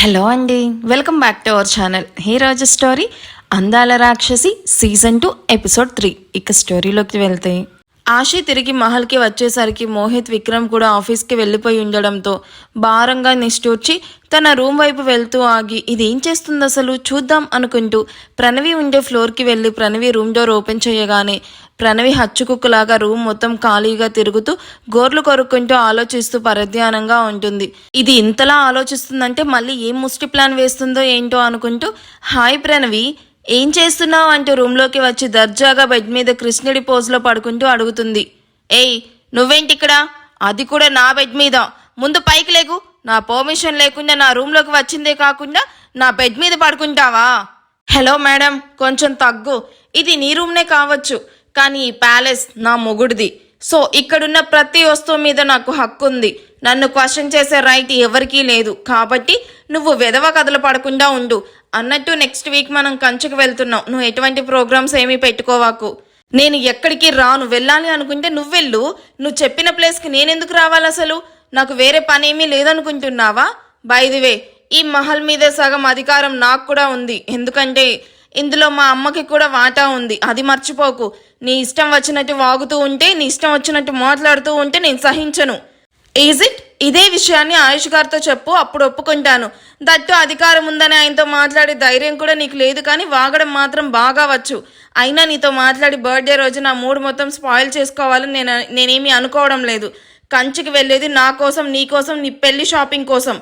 Hello అండి, welcome back to our channel. ఈ రోజు స్టోరీ అందాల రాక్షసి సీజన్ 2 ఎపిసోడ్ 3. ఇక స్టోరీలోకి వెళ్తే ఆశి తిరిగి మహల్కి వచ్చేసరికి మోహిత్ విక్రమ్ కూడా ఆఫీస్కి వెళ్ళిపోయి ఉండడంతో భారంగా నిష్టూర్చి తన రూమ్ వైపు వెళ్తూ ఆగి ఇదేం చేస్తుంది అసలు చూద్దాం అనుకుంటూ ప్రణవి ఉండే ఫ్లోర్కి వెళ్ళి ప్రణవి రూమ్ డోర్ ఓపెన్ చేయగానే ప్రణవి హచ్చుకుక్కులాగా రూమ్ మొత్తం ఖాళీగా తిరుగుతూ గోర్లు కొరుక్కుంటూ ఆలోచిస్తూ పరధ్యానంగా ఉంటుంది. ఇది ఇంతలా ఆలోచిస్తుందంటే మళ్ళీ ఏం ముష్టి ప్లాన్ వేస్తుందో ఏంటో అనుకుంటూ హాయ్ ప్రణవి ఏం చేస్తున్నావు అంటూ రూమ్లోకి వచ్చి దర్జాగా బెడ్ మీద కృష్ణుడి పోజ్లో పడుకుంటూ అడుగుతుంది. ఏయ్ నువ్వేంటిక్కడ, అది కూడా నా బెడ్ మీద, ముందు పైకి లేకు, నా పర్మిషన్ లేకుండా నా రూమ్లోకి వచ్చిందే కాకుండా నా బెడ్ మీద పడుకుంటావా? హలో మేడం, కొంచెం తగ్గు, ఇది నీ రూమ్నే కావచ్చు కానీ ఈ ప్యాలెస్ నా మొగుడిది. సో ఇక్కడున్న ప్రతి వస్తువు మీద నాకు హక్కు ఉంది. నన్ను క్వశ్చన్ చేసే రైట్ ఎవరికీ లేదు. కాబట్టి నువ్వు వెధవ కథలు పడకుండా ఉండు. అన్నట్టు నెక్స్ట్ వీక్ మనం కంచుకు వెళ్తున్నాం. నువ్వు ఎటువంటి ప్రోగ్రామ్స్ ఏమీ పెట్టుకోవాకు. నేను ఎక్కడికి రాను. వెళ్ళాలి అనుకుంటే నువ్వెళ్ళు. నువ్వు చెప్పిన ప్లేస్కి నేనెందుకు రావాలి అసలు? నాకు వేరే పని ఏమీ లేదనుకుంటున్నావా? బై ది వే, ఈ మహల్ మీద సగం అధికారం నాకు కూడా ఉంది. ఎందుకంటే ఇందులో మా అమ్మకి కూడా వాటా ఉంది. అది మర్చిపోకు. నీ ఇష్టం వచ్చినట్టు వాగుతూ ఉంటే, నీ ఇష్టం వచ్చినట్టు మాట్లాడుతూ ఉంటే నేను సహించను. Is it? ఇదే విషయాన్ని ఆయుష్ గారితో చెప్పు, అప్పుడు ఒప్పుకుంటాను. దట్టు అధికారం ఉందని ఆయనతో మాట్లాడే ధైర్యం కూడా నీకు లేదు, కానీ వాగడం మాత్రం బాగా వచ్చు. అయినా నీతో మాట్లాడి బర్త్డే రోజు నా మూడ్ మొత్తం స్పాయిల్ చేసుకోవాలని నేనేమీ అనుకోవడం లేదు. కంచికి వెళ్ళేది నా కోసం, నీ కోసం, నీ పెళ్లి షాపింగ్ కోసం.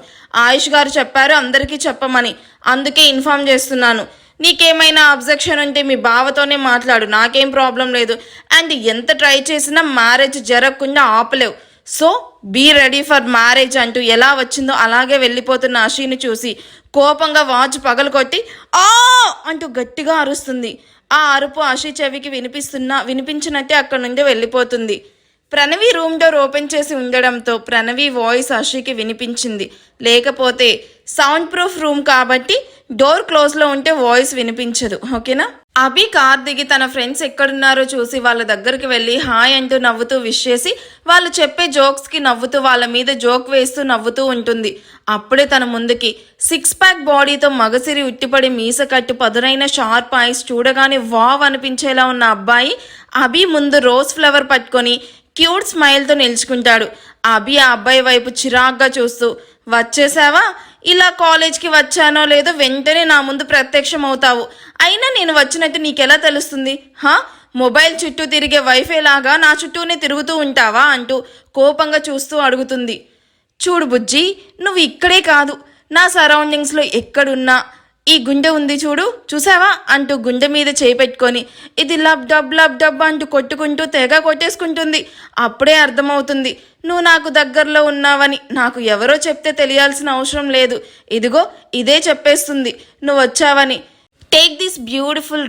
ఆయుష్ గారు చెప్పారు అందరికీ చెప్పమని, అందుకే ఇన్ఫార్మ్ చేస్తున్నాను. నీకేమైనా అబ్జెక్షన్ ఉంటే మీ బావతోనే మాట్లాడు, నాకేం ప్రాబ్లం లేదు. అండ్ ఎంత ట్రై చేసినా మ్యారేజ్ జరగకుండా ఆపలేవు. So be ready for marriage అంటూ ఎలా వచ్చిందో అలాగే వెళ్ళిపోతున్న ఆశీని చూసి కోపంగా వాచ్ పగలకొట్టి ఆ అంటూ గట్టిగా అరుస్తుంది. ఆ అరుపు ఆశీ చెవికి వినిపించినట్టే అక్కడి నుండి వెళ్ళిపోతుంది. ప్రణవి రూమ్ డోర్ ఓపెన్ చేసి ఉండడంతో ప్రణవి వాయిస్ ఆశీకి వినిపించింది. లేకపోతే సౌండ్ ప్రూఫ్ రూమ్ కాబట్టి డోర్ క్లోజ్లో ఉంటే వాయిస్ వినిపించదు. ఓకేనా? అభి కార్ దిగి తన ఫ్రెండ్స్ ఎక్కడున్నారో చూసి వాళ్ళ దగ్గరికి వెళ్ళి హాయ్ అంటూ నవ్వుతూ విష్ చేసి వాళ్ళు చెప్పే జోక్స్కి నవ్వుతూ వాళ్ళ మీద జోక్ వేస్తూ నవ్వుతూ ఉంటుంది. అప్పుడే తన ముందుకి 6 ప్యాక్ బాడీతో మగసిరి ఉట్టిపడి మీసకట్టు పదునైన షార్ప్ ఐస్ చూడగానే వావ్ అనిపించేలా ఉన్న అబ్బాయి అభి ముందు రోజ్ ఫ్లవర్ పట్టుకొని క్యూట్ స్మైల్తో నిల్చుకుంటాడు. అభి ఆ అబ్బాయి వైపు చిరాగ్గా చూస్తూ వచ్చేసావా? ఇలా కాలేజ్కి వచ్చానో లేదో వెంటనే నా ముందు ప్రత్యక్షం అవుతావు. అయినా నేను వచ్చినట్టు నీకెలా తెలుస్తుంది? మొబైల్ చుట్టూ తిరిగే వైఫై లాగా నా చుట్టూనే తిరుగుతూ ఉంటావా అంటూ కోపంగా చూస్తూ అడుగుతుంది. చూడు బుజ్జి, నువ్వు ఇక్కడే కాదు, నా సరౌండింగ్స్లో ఎక్కడున్నా ఈ గుండె ఉంది చూడు, చూసావా అంటూ గుండె మీద చేయి పెట్టుకొని ఇది లబ్ డబ్ అంటూ కొట్టుకుంటూ తెగ కొట్టేసుకుంటుంది. అప్పుడే అర్థమవుతుంది నువ్వు నాకు దగ్గరలో ఉన్నావని. నాకు ఎవరో చెప్తే తెలియాల్సిన అవసరం లేదు. ఇదిగో ఇదే చెప్పేస్తుంది నువ్వు వచ్చావని. Take this beautiful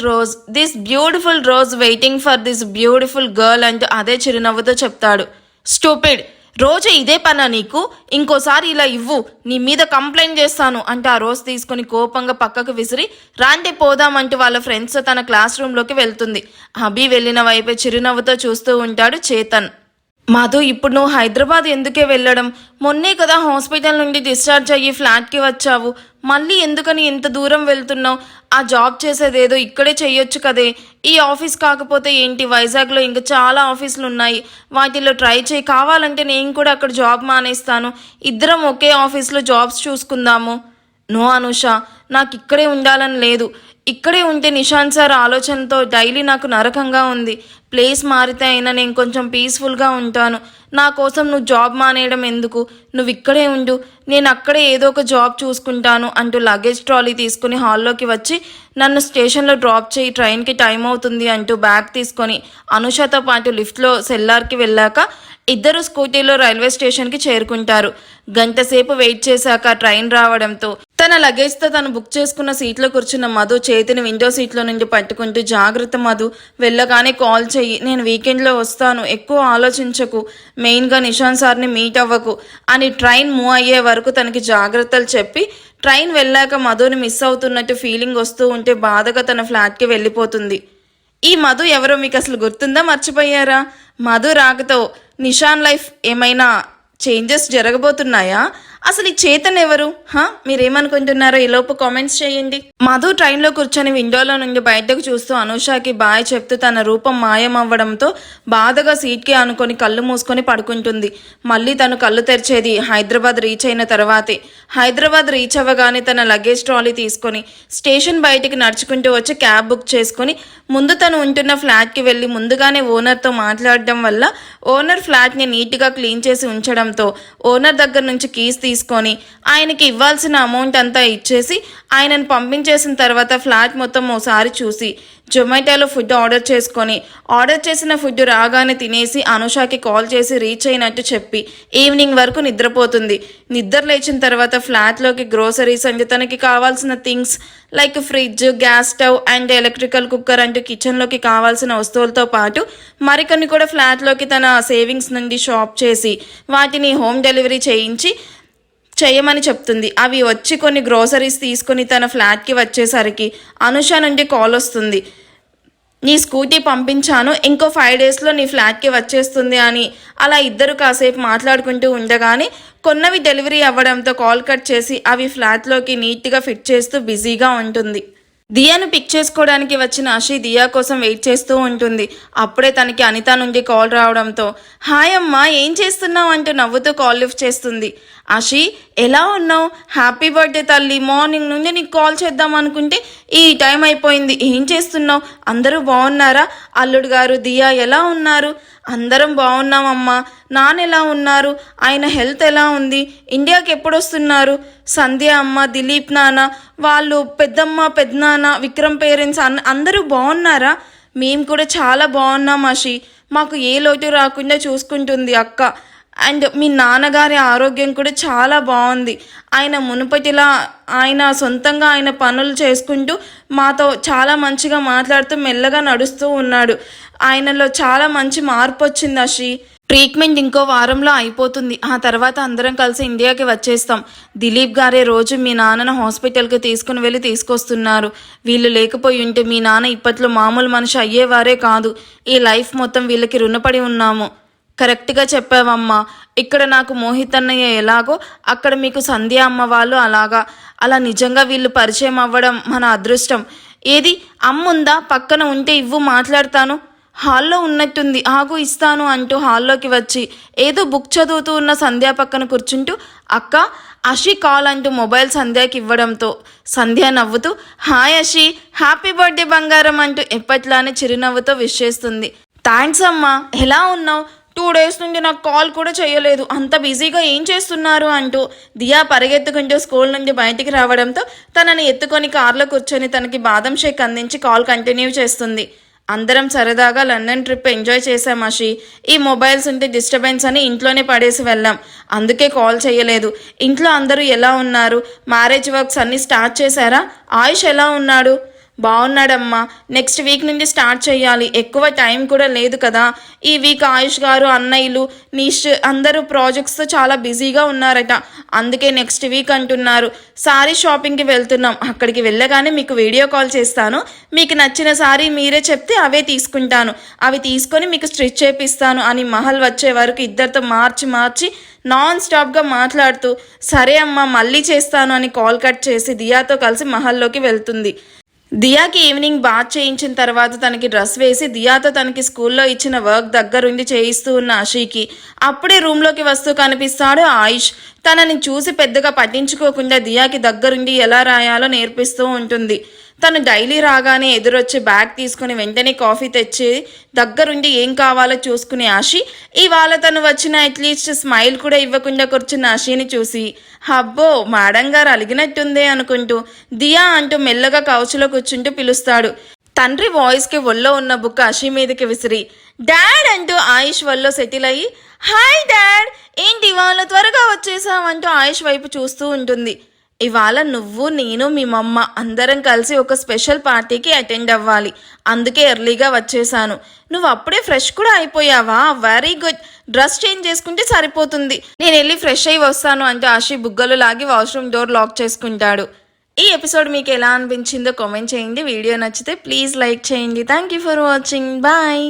rose waiting for this beautiful girl అంటూ అదే చిరునవ్వుతో చెప్తాడు. స్టూపిడ్, రోజు ఇదే పనా నీకు? ఇంకోసారి ఇలా ఇవ్వు, నీ మీద కంప్లైంట్ చేస్తాను అంటూ ఆ రోజ్ తీసుకుని కోపంగా పక్కకు విసిరి రాంటే పోదామంటూ వాళ్ళ ఫ్రెండ్స్తో తన క్లాస్ రూమ్లోకి వెళ్తుంది. అభి వెళ్ళిన వైపే చిరునవ్వుతో చూస్తూ ఉంటాడు చేతన్. మధు, ఇప్పుడు నువ్వు హైదరాబాద్ ఎందుకే వెళ్ళడం? మొన్నే కదా హాస్పిటల్ నుండి డిశ్చార్జ్ అయ్యి ఫ్లాట్కి వచ్చావు. మళ్ళీ ఎందుకని ఇంత దూరం వెళ్తున్నావు? ఆ జాబ్ చేసేదేదో ఇక్కడే చెయ్యొచ్చు కదే. ఈ ఆఫీస్ కాకపోతే ఏంటి, వైజాగ్లో ఇంకా చాలా ఆఫీసులు ఉన్నాయి, వాటిలో ట్రై చేయి. కావాలంటే నేను కూడా అక్కడ జాబ్ మానేస్తాను, ఇద్దరం ఒకే ఆఫీస్లో జాబ్స్ చూసుకుందాము. నో అనుష, నాకు ఇక్కడే ఉండాలని లేదు. ఇక్కడే ఉంటే నిశాంత్ సార్ ఆలోచనతో డైలీ నాకు నరకంగా ఉంది. ప్లేస్ మారితే అయినా నేను కొంచెం పీస్ఫుల్గా ఉంటాను. నా కోసం నువ్వు జాబ్ మానేయడం ఎందుకు? నువ్వు ఇక్కడే ఉండు, నేను అక్కడే ఏదో ఒక జాబ్ చూసుకుంటాను అంటూ లగేజ్ ట్రాలీ తీసుకుని హాల్లోకి వచ్చి నన్ను స్టేషన్లో డ్రాప్ చేయి, ట్రైన్కి టైం అవుతుంది అంటూ బ్యాగ్ తీసుకొని అనుషతో పాటు లిఫ్ట్లో సెల్లార్కి వెళ్ళాక ఇద్దరు స్కూటీలో రైల్వే స్టేషన్కి చేరుకుంటారు. గంటసేపు వెయిట్ చేశాక ట్రైన్ రావడంతో తన లగేజ్తో తను బుక్ చేసుకున్న సీట్లో కూర్చున్న మధు చేతిని విండో సీట్లో నుండి పట్టుకుంటూ జాగ్రత్త మధు, వెళ్ళగానే కాల్ చెయ్యి, నేను వీకెండ్లో వస్తాను, ఎక్కువ ఆలోచించకు, మెయిన్గా నిశాంత్ సార్ని మీట్ అవ్వకు అని ట్రైన్ మూవ్ అయ్యే వరకు తనకి జాగ్రత్తలు చెప్పి ట్రైన్ వెళ్ళాక మధుని మిస్ అవుతున్నట్టు ఫీలింగ్ వస్తూ ఉంటే బాధగా తన ఫ్లాట్కి వెళ్ళిపోతుంది. ఈ మధు ఎవరో మీకు అసలు గుర్తుందా, మర్చిపోయారా? మధు రాకతో నిషాన్ లైఫ్ ఏమైనా చేంజెస్ జరగబోతున్నాయా? అసలు ఈ చేతన్ ఎవరు? మీరేమనుకుంటున్నారో ఈలోపు కామెంట్స్ చేయండి. మధు ట్రైన్లో కూర్చొని విండోలో నుండి బయటకు చూస్తూ అనూషకి బాయ్ చెప్తూ తన రూపం మాయమవ్వడంతో బాధగా సీట్కి ఆనుకొని కళ్ళు మూసుకొని పడుకుంటుంది. మళ్ళీ తను కళ్ళు తెరిచేది హైదరాబాద్ రీచ్ అయిన తర్వాతే. హైదరాబాద్ రీచ్ అవ్వగానే తన లగేజ్ ట్రాలీ తీసుకొని స్టేషన్ బయటికి నడుచుకుంటూ వచ్చి క్యాబ్ బుక్ చేసుకుని ముందు తను ఉంటున్న ఫ్లాట్కి వెళ్ళి ముందుగానే ఓనర్తో మాట్లాడడం వల్ల ఓనర్ ఫ్లాట్ని నీట్గా క్లీన్ చేసి ఉంచడంతో ఓనర్ దగ్గర నుంచి కీస్ తీసుకొని ఆయనకి ఇవ్వాల్సిన అమౌంట్ అంతా ఇచ్చేసి ఆయనను పంపించేసిన తర్వాత ఫ్లాట్ మొత్తం ఓసారి చూసి జొమాటోలో ఫుడ్ ఆర్డర్ చేసిన ఫుడ్ రాగానే తినేసి అనుషాకి కాల్ చేసి రీచ్ అయినట్టు చెప్పి ఈవినింగ్ వరకు నిద్రపోతుంది. నిద్ర లేచిన తర్వాత ఫ్లాట్లోకి గ్రోసరీస్ అండ్ తనకి కావాల్సిన things like fridge, gas stove and electrical cooker అంటూ కిచెన్లోకి కావాల్సిన వస్తువులతో పాటు మరికొన్ని కూడా ఫ్లాట్లోకి తన సేవింగ్స్ నుండి షాప్ చేసి వాటిని హోమ్ డెలివరీ చేయమని చెప్తుంది. అవి వచ్చి కొన్ని గ్రోసరీస్ తీసుకుని తన ఫ్లాట్కి వచ్చేసరికి అనుష నుండి కాల్ వస్తుంది. నీ స్కూటీ పంపించాను, ఇంకో 5 డేస్లో నీ ఫ్లాట్కి వచ్చేస్తుంది అని. అలా ఇద్దరు కాసేపు మాట్లాడుకుంటూ ఉండగానే కొన్నవి డెలివరీ అవ్వడంతో కాల్ కట్ చేసి అవి ఫ్లాట్లోకి నీట్గా ఫిట్ చేస్తూ బిజీగా ఉంటుంది. దియాను పిక్ చేసుకోవడానికి వచ్చిన ఆషి దియా కోసం వెయిట్ చేస్తూ ఉంటుంది. అప్పుడే తనకి అనిత నుండి కాల్ రావడంతో హాయ్ అమ్మా, ఏం చేస్తున్నావు అంటూ నవ్వుతూ కాల్ లిఫ్ట్ చేస్తుంది. ఆషి, ఎలా ఉన్నావు? హ్యాపీ బర్త్డే తల్లి. మార్నింగ్ నుండి నీకు కాల్ చేద్దాం అనుకుంటే ఈ టైం అయిపోయింది. ఏం చేస్తున్నావు? అందరూ బాగున్నారా? అల్లుడు గారు, దియా ఎలా ఉన్నారు? అందరం బాగున్నామమ్మా. నాన్న ఎలా ఉన్నారు? ఆయన హెల్త్ ఎలా ఉంది? ఇండియాకి ఎప్పుడు వస్తున్నారు? సంధ్య అమ్మ, దిలీప్ నాన్న, వాళ్ళు పెద్దమ్మ, పెద్దనాన్న, విక్రమ్ పేరెంట్స్ అందరూ బాగున్నారా? మేము కూడా చాలా బాగున్నాం ఆషి. మాకు ఏ లోటు రాకుండా చూసుకుంటుంది అక్క. అండ్ మీ నాన్నగారి ఆరోగ్యం కూడా చాలా బాగుంది. ఆయన మునుపటిలా ఆయన సొంతంగా ఆయన పనులు చేసుకుంటూ మాతో చాలా మంచిగా మాట్లాడుతూ మెల్లగా నడుస్తూ ఉన్నాడు. ఆయనలో చాలా మంచి మార్పు వచ్చింది ఆషి. ట్రీట్మెంట్ ఇంకో వారంలో అయిపోతుంది. ఆ తర్వాత అందరం కలిసి ఇండియాకి వచ్చేస్తాం. దిలీప్ గారే రోజు మీ నాన్నను హాస్పిటల్కి తీసుకుని వెళ్ళి తీసుకొస్తున్నారు. వీళ్ళు లేకపోయి ఉంటే మీ నాన్న ఇప్పట్లో మామూలు మనిషి అయ్యేవారే కాదు. ఈ లైఫ్ మొత్తం వీళ్ళకి రుణపడి ఉన్నాము. కరెక్ట్గా చెప్పావమ్మా. ఇక్కడ నాకు మోహిత్ అన్నయ్య ఎలాగో అక్కడ మీకు సంధ్య అమ్మ వాళ్ళు అలా నిజంగా వీళ్ళు పరిచయం అవ్వడం మన అదృష్టం. ఏది అమ్ముందా? పక్కన ఉంటే ఇవ్వు, మాట్లాడతాను. హాల్లో ఉన్నట్టుంది, ఆగు ఇస్తాను అంటూ హాల్లోకి వచ్చి ఏదో బుక్ చదువుతూ ఉన్న సంధ్య పక్కన కూర్చుంటూ అక్క అషి కాల్ అంటూ మొబైల్ సంధ్యకి ఇవ్వడంతో సంధ్య నవ్వుతూ హాయ్ అషి, హ్యాపీ బర్త్డే బంగారం అంటూ ఎప్పట్లానే చిరునవ్వుతో విష్ చేస్తుంది. థ్యాంక్స్ అమ్మా, ఎలా ఉన్నావు? 2 డేస్ నుండి నాకు కాల్ కూడా చేయలేదు, అంత బిజీగా ఏం చేస్తున్నారు అంటూ దియా పరిగెత్తుకుంటూ స్కూల్ నుండి బయటికి రావడంతో తనని ఎత్తుకొని కార్లో కూర్చొని తనకి బాదం షేక్ అందించి కాల్ కంటిన్యూ చేస్తుంది. అందరం సరదాగా లండన్ ట్రిప్ ఎంజాయ్ చేసాం ఆషి. ఈ మొబైల్స్ ఉంటే డిస్టర్బెన్స్ అని ఇంట్లోనే పడేసి వెళ్ళాం, అందుకే కాల్ చేయలేదు. ఇంట్లో అందరూ ఎలా ఉన్నారు? మ్యారేజ్ వర్క్స్ అన్నీ స్టార్ట్ చేశారా? ఆయుష్ ఎలా ఉన్నాడు? బాగున్నాడమ్మా. నెక్స్ట్ వీక్ నుండి స్టార్ట్ చేయాలి, ఎక్కువ టైం కూడా లేదు కదా. ఈ వీక్ ఆయుష్ గారు, అన్నయ్యలు, నిష్ అందరూ ప్రాజెక్ట్స్తో చాలా బిజీగా ఉన్నారట, అందుకే నెక్స్ట్ వీక్ అంటున్నారు. సారీ షాపింగ్కి వెళ్తున్నాం, అక్కడికి వెళ్ళగానే మీకు వీడియో కాల్ చేస్తాను. మీకు నచ్చిన సారీ మీరే చెప్తే అవే తీసుకుంటాను, అవి తీసుకొని మీకు స్టిచ్ చేపిస్తాను అని మహల్ వచ్చే వరకు ఇద్దరితో మార్చి నాన్ స్టాప్గా మాట్లాడుతూ సరే అమ్మా మళ్ళీ చేస్తాను అని కాల్ కట్ చేసి దియాతో కలిసి మహల్లోకి వెళ్తుంది. దియాకి ఈవినింగ్ బాత్ చేయించిన తర్వాత తనకి డ్రెస్ వేసి దియాతో తనకి స్కూల్లో ఇచ్చిన వర్క్ దగ్గరుండి చేయిస్తూ ఉన్న ఆషికి అప్పుడే రూమ్లోకి వస్తూ కనిపిస్తాడు ఆయుష్. తనని చూసి పెద్దగా పట్టించుకోకుండా దియాకి దగ్గరుండి ఎలా రాయాలో నేర్పిస్తూ ఉంటుంది. తను డైలీ రాగానే ఎదురొచ్చి బ్యాగ్ తీసుకుని వెంటనే కాఫీ తెచ్చి దగ్గరుండి ఏం కావాలో చూసుకునే ఆషి ఇవాళ తను వచ్చిన అట్లీస్ట్ స్మైల్ కూడా ఇవ్వకుండా కూర్చున్న ఆషిని చూసి హబ్బో మేడం గారు అలిగినట్టుందే అనుకుంటూ దియా అంటూ మెల్లగా కౌచులో కూర్చుంటూ పిలుస్తాడు. తండ్రి వాయిస్కి ఒళ్ళో ఉన్న బుక్ ఆషి మీదకి విసిరి డాడ్ అంటూ ఆయుష్ వల్లో సెటిల్ అయ్యి హాయ్ డాడ్, ఏంటి ఇవాళ త్వరగా వచ్చేసామంటూ ఆయుష్ వైపు చూస్తూ ఉంటుంది. ఇవాళ నువ్వు, నేను, మీ మమ్మ అందరం కలిసి ఒక స్పెషల్ పార్టీకి అటెండ్ అవ్వాలి, అందుకే ఎర్లీగా వచ్చేసాను. నువ్వు అప్పుడే ఫ్రెష్ కూడా అయిపోయావా? Very good. డ్రెస్ చేంజ్ చేసుకుంటే సరిపోతుంది, నేను వెళ్ళి ఫ్రెష్ అయ్యి వస్తాను అంటూ ఆషి బుగ్గలు లాగి వాష్రూమ్ డోర్ లాక్ చేసుకుంటాడు. ఈ ఎపిసోడ్ మీకు ఎలా అనిపించిందో కామెంట్ చేయండి. వీడియో నచ్చితే ప్లీజ్ లైక్ చేయండి. Thank you for watching. Bye.